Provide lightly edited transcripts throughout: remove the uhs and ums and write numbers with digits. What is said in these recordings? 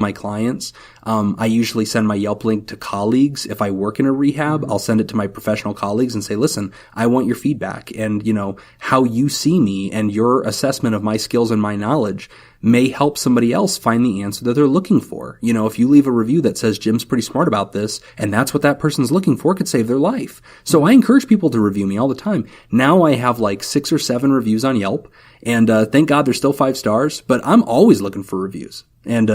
my clients. I usually send my Yelp link to colleagues. If I work in a rehab, I'll send it to my professional colleagues and say, listen, I want your feedback, and, how you see me and your assessment of my skills and my knowledge may help somebody else find the answer that they're looking for. If you leave a review that says Jim's pretty smart about this, and that's what that person's looking for, it could save their life. So I encourage people to review me all the time. Now I have like 6 or 7 reviews on Yelp, and thank God they're still 5 stars, but I'm always looking for reviews. And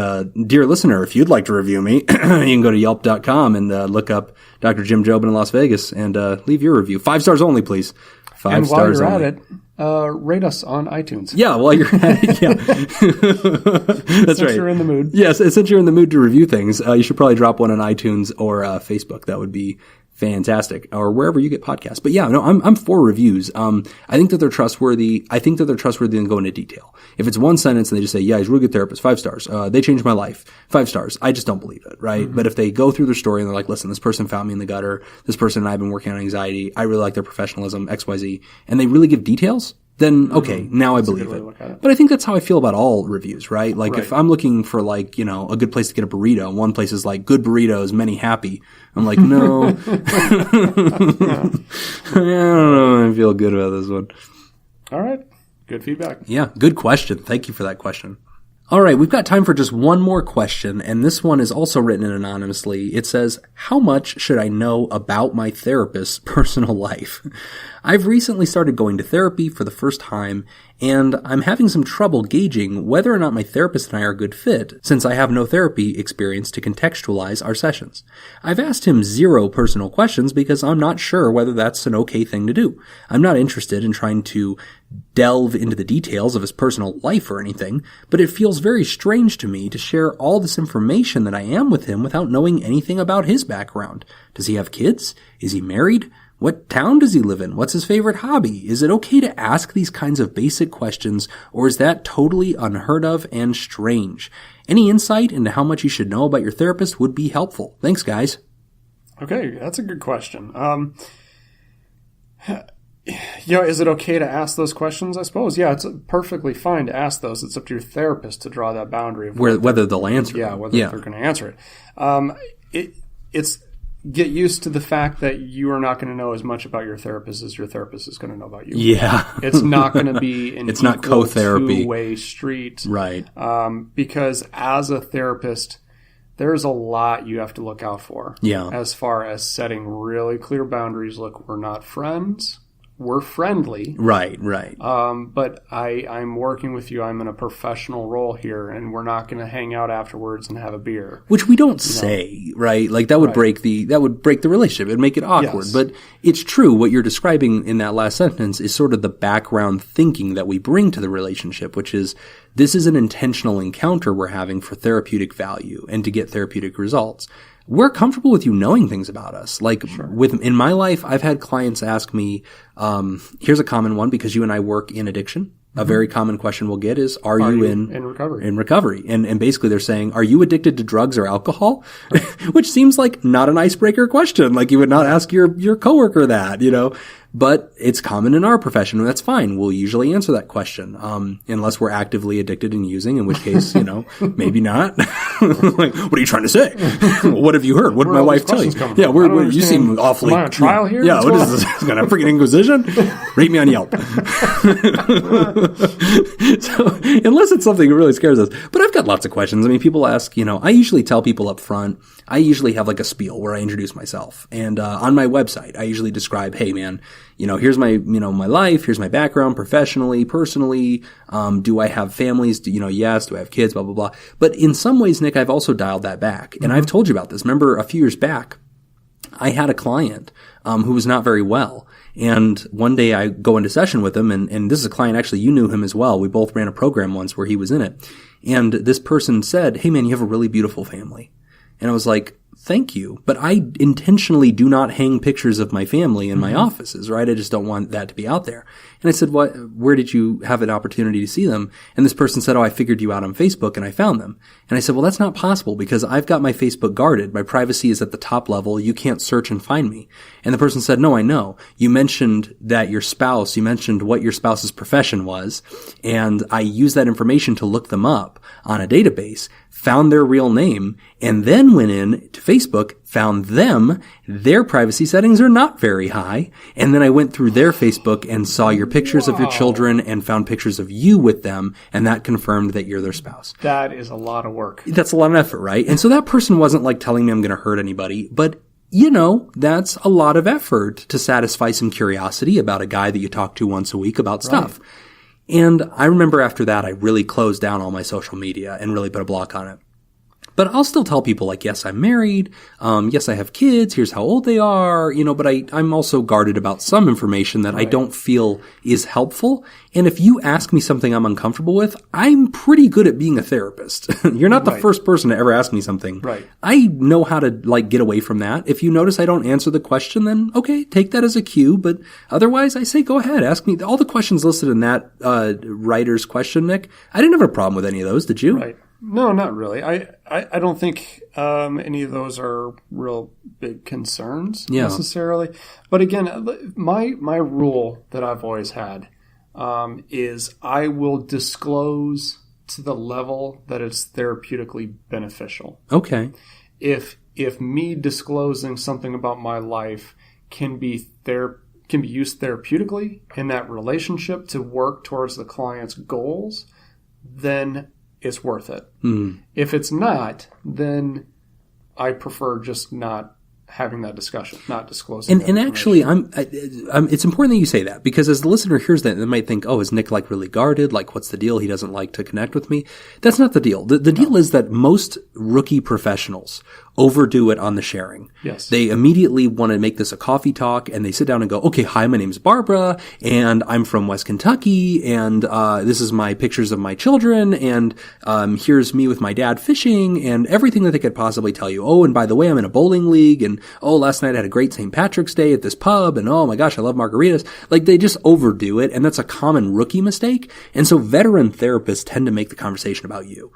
dear listener, if you'd like to review me, you can go to yelp.com and look up Dr. Jim Jobin in Las Vegas and leave your review. 5 stars only, please. 5 stars only. And while you're at it, rate us on iTunes. Yeah, while you're at it, yeah. That's right. Since you're in the mood. Yes, since you're in the mood to review things, you should probably drop one on iTunes or Facebook. That would be fantastic, or wherever you get podcasts. But yeah, no, I'm for reviews. I think that they're trustworthy. I think that they're trustworthy and go into detail. If it's one sentence and they just say, yeah, he's a really good therapist, 5 stars. They changed my life, 5 stars. I just don't believe it, right? Mm-hmm. But if they go through their story and they're like, listen, this person found me in the gutter. This person and I have been working on anxiety. I really like their professionalism, XYZ. And they really give details, then okay, now I believe it. But I think that's how I feel about all reviews, right? Like if I'm looking for like, a good place to get a burrito, and one place is like good burritos, many happy. I'm like, no. I don't know. I feel good about this one. All right. Good feedback. Yeah. Good question. Thank you for that question. All right. We've got time for just one more question, and this one is also written in anonymously. It says, how much should I know about my therapist's personal life? I've recently started going to therapy for the first time, and I'm having some trouble gauging whether or not my therapist and I are a good fit, since I have no therapy experience to contextualize our sessions. I've asked him 0 personal questions because I'm not sure whether that's an okay thing to do. I'm not interested in trying to delve into the details of his personal life or anything, but it feels very strange to me to share all this information that I am with him without knowing anything about his background. Does he have kids? Is he married? What town does he live in? What's his favorite hobby? Is it okay to ask these kinds of basic questions, or is that totally unheard of and strange? Any insight into how much you should know about your therapist would be helpful. Thanks, guys. Okay, that's a good question. Is it okay to ask those questions? I suppose. Yeah, it's perfectly fine to ask those. It's up to your therapist to draw that boundary of whether they'll answer. Yeah, whether they're going to answer it. It's get used to the fact that you are not going to know as much about your therapist as your therapist is going to know about you. Yeah. It's not going to be an it's not co-therapy. Two-way street. Right. Because as a therapist, there's a lot you have to look out for. Yeah. As far as setting really clear boundaries. Look, we're not friends. We're friendly. Right. But I'm working with you. I'm in a professional role here, and we're not going to hang out afterwards and have a beer. Which we don't say, right? Like that would break the relationship. It'd make it awkward. Yes. But it's true. What you're describing in that last sentence is sort of the background thinking that we bring to the relationship, which is this is an intentional encounter we're having for therapeutic value and to get therapeutic results. We're comfortable with you knowing things about us. Like in my life, I've had clients ask me, here's a common one because you and I work in addiction. A very common question we'll get is, are you in recovery? In recovery. And basically they're saying, are you addicted to drugs or alcohol? Which seems like not an icebreaker question. Like you would not ask your coworker that, but it's common in our profession, and that's fine. We'll usually answer that question, unless we're actively addicted and using, in which case, maybe not. Like, what are you trying to say? What have you heard? What did my wife tell you? Yeah, you seem awfully. Am I on trial here? Yeah, what is this? Gonna freaking Inquisition? Rate me on Yelp. So, unless it's something that really scares us. But I've got lots of questions. I mean, people ask, I usually tell people up front, I usually have like a spiel where I introduce myself. And on my website, I usually describe, hey man, here's my, my life, here's my background professionally, personally. Do I have families? Yes. Do I have kids? Blah, blah, blah. But in some ways, Nick, I've also dialed that back. And I've told you about this. Remember a few years back, I had a client, who was not very well. And one day I go into session with him, and this is a client, actually, you knew him as well. We both ran a program once where he was in it. And this person said, hey man, you have a really beautiful family. And I was like, thank you. But I intentionally do not hang pictures of my family in my offices, right? I just don't want that to be out there. And I said, where did you have an opportunity to see them? And this person said, I figured you out on Facebook and I found them. And I said, well, that's not possible because I've got my Facebook guarded. My privacy is at the top level. You can't search and find me. And the person said, no, I know. You mentioned that you mentioned what your spouse's profession was. And I used that information to look them up on a database. found their real name, and then went in to Facebook, found them. Their privacy settings are not very high. And then I went through their Facebook and saw your pictures of your children and found pictures of you with them, and that confirmed that you're their spouse. That is a lot of work. That's a lot of effort, right? And so that person wasn't like telling me I'm going to hurt anybody, but you know, that's a lot of effort to satisfy some curiosity about a guy that you talk to once a week about stuff. And I remember after that, I really closed down all my social media and really put a block on it. But I'll still tell people like, yes, I'm married. Yes, I have kids. Here's how old they are. You know, but I'm also guarded about some information that I don't feel is helpful. And if you ask me something I'm uncomfortable with, I'm pretty good at being a therapist. You're not the first person to ever ask me something. Right. I know how to like get away from that. If you notice I don't answer the question, then okay, take that as a cue. But otherwise, I say, go ahead, ask me all the questions listed in that writer's question, Nick. I didn't have a problem with any of those. Did you? Right. No, not really. I don't think any of those are real big concerns necessarily. But again, my rule that I've always had is I will disclose to the level that it's therapeutically beneficial. Okay. If me disclosing something about my life can be used therapeutically in that relationship to work towards the client's goals, then it's worth it. If it's not, then I prefer just not having that discussion, not disclosing. And actually, it's important that you say that, because as the listener hears that, they might think, oh, is Nick like really guarded? Like, what's the deal? He doesn't like to connect with me. That's not the deal. The deal is that most rookie professionals overdo it on the sharing. Yes. They immediately want to make this a coffee talk, and they sit down and go, okay, hi, my name's Barbara, and I'm from West Kentucky, and this is my pictures of my children, and here's me with my dad fishing, and everything that they could possibly tell you. Oh, and by the way, I'm in a bowling league, and oh, last night I had a great St. Patrick's Day at this pub, and oh my gosh, I love margaritas. Like, they just overdo it, and that's a common rookie mistake. And so veteran therapists tend to make the conversation about you.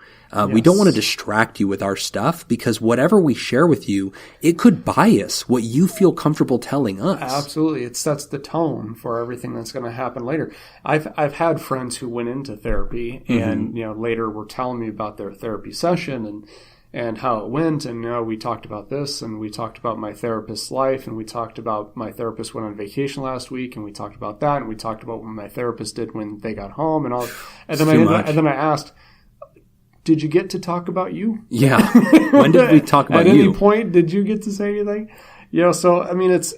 We don't want to distract you with our stuff, because whatever we share with you, it could bias what you feel comfortable telling us. Absolutely. It sets the tone for everything that's going to happen later. I've had friends who went into therapy and, later were telling me about their therapy session and how it went. And, we talked about this, and we talked about my therapist's life, and we talked about my therapist went on vacation last week, and we talked about that, and we talked about what my therapist did when they got home and all. And then I asked, did you get to talk about you? Yeah. When did we talk about you? At any point, did you get to say anything? So, I mean, it's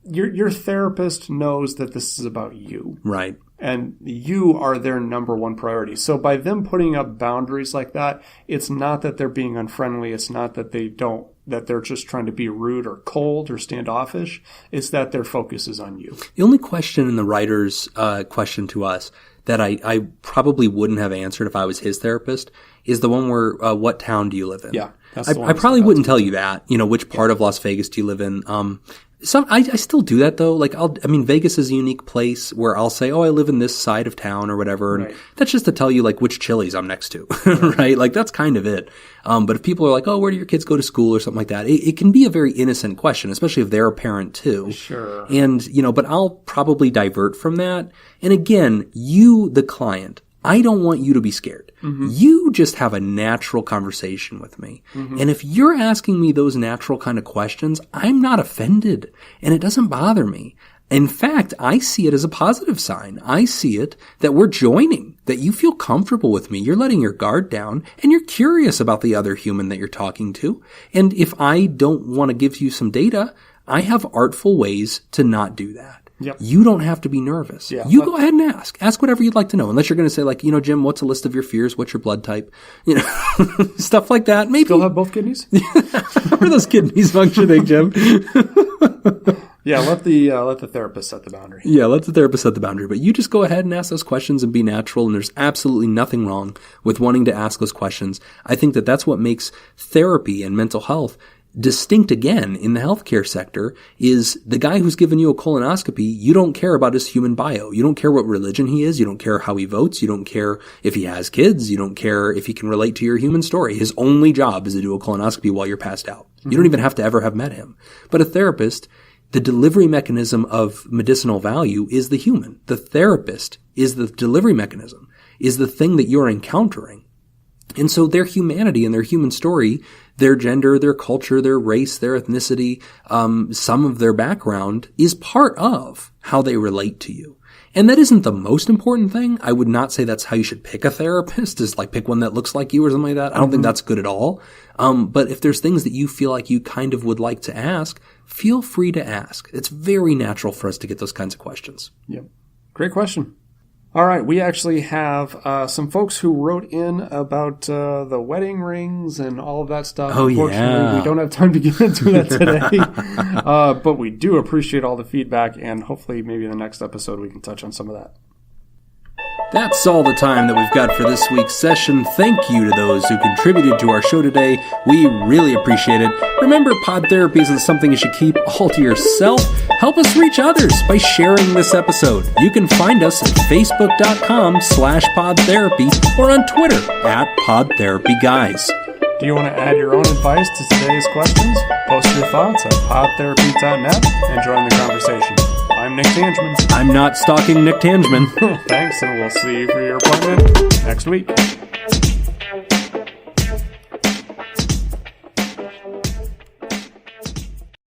your therapist knows that this is about you. Right. And you are their number one priority. So by them putting up boundaries like that, it's not that they're being unfriendly. It's not that that they're just trying to be rude or cold or standoffish. It's that their focus is on you. The only question in the writer's question to us that I probably wouldn't have answered if I was his therapist is the one where, what town do you live in? Yeah. That's the one I probably wouldn't tell you that. Which part of Las Vegas do you live in? I still do that though. Like, Vegas is a unique place where I'll say, oh, I live in this side of town or whatever. And that's just to tell you like which Chili's I'm next to, right? Like, that's kind of it. But if people are like, oh, where do your kids go to school or something like that? It can be a very innocent question, especially if they're a parent too. Sure. And, but I'll probably divert from that. And again, you, the client, I don't want you to be scared. You just have a natural conversation with me. And if you're asking me those natural kind of questions, I'm not offended, and it doesn't bother me. In fact, I see it as a positive sign. I see it that we're joining, that you feel comfortable with me. You're letting your guard down, and you're curious about the other human that you're talking to. And if I don't want to give you some data, I have artful ways to not do that. Yep. You don't have to be nervous. Yeah, go ahead and ask. Ask whatever you'd like to know. Unless you're going to say like, Jim, what's a list of your fears? What's your blood type? Stuff like that. Maybe. Still have both kidneys? How are those kidneys functioning, Jim? Yeah, let the therapist set the boundary. Yeah, let the therapist set the boundary. But you just go ahead and ask those questions and be natural. And there's absolutely nothing wrong with wanting to ask those questions. I think that that's what makes therapy and mental health distinct again in the healthcare sector. Is the guy who's given you a colonoscopy, you don't care about his human bio. You don't care what religion he is. You don't care how he votes. You don't care if he has kids. You don't care if he can relate to your human story. His only job is to do a colonoscopy while you're passed out. You don't even have to ever have met him. But a therapist, the delivery mechanism of medicinal value is the human. The therapist is the delivery mechanism, is the thing that you're encountering. And so their humanity and their human story, their gender, their culture, their race, their ethnicity, some of their background is part of how they relate to you. And that isn't the most important thing. I would not say that's how you should pick a therapist, is like pick one that looks like you or something like that. I don't think that's good at all. But if there's things that you feel like you kind of would like to ask, feel free to ask. It's very natural for us to get those kinds of questions. Yep. Great question. All right, we actually have some folks who wrote in about the wedding rings and all of that stuff. Oh, Unfortunately, we don't have time to get into that today. But we do appreciate all the feedback, and hopefully maybe in the next episode we can touch on some of that. That's all the time that we've got for this week's session. Thank you to those who contributed to our show today. We really appreciate it. Remember, pod therapy isn't something you should keep all to yourself. Help us reach others by sharing this episode. You can find us at facebook.com/podtherapy or on Twitter @podtherapyguys. Do you want to add your own advice to today's questions? Post your thoughts at podtherapy.net and join the conversation. I'm Nick Tangeman. I'm not stalking Nick Tangeman. Thanks, and we'll see you for your appointment next week.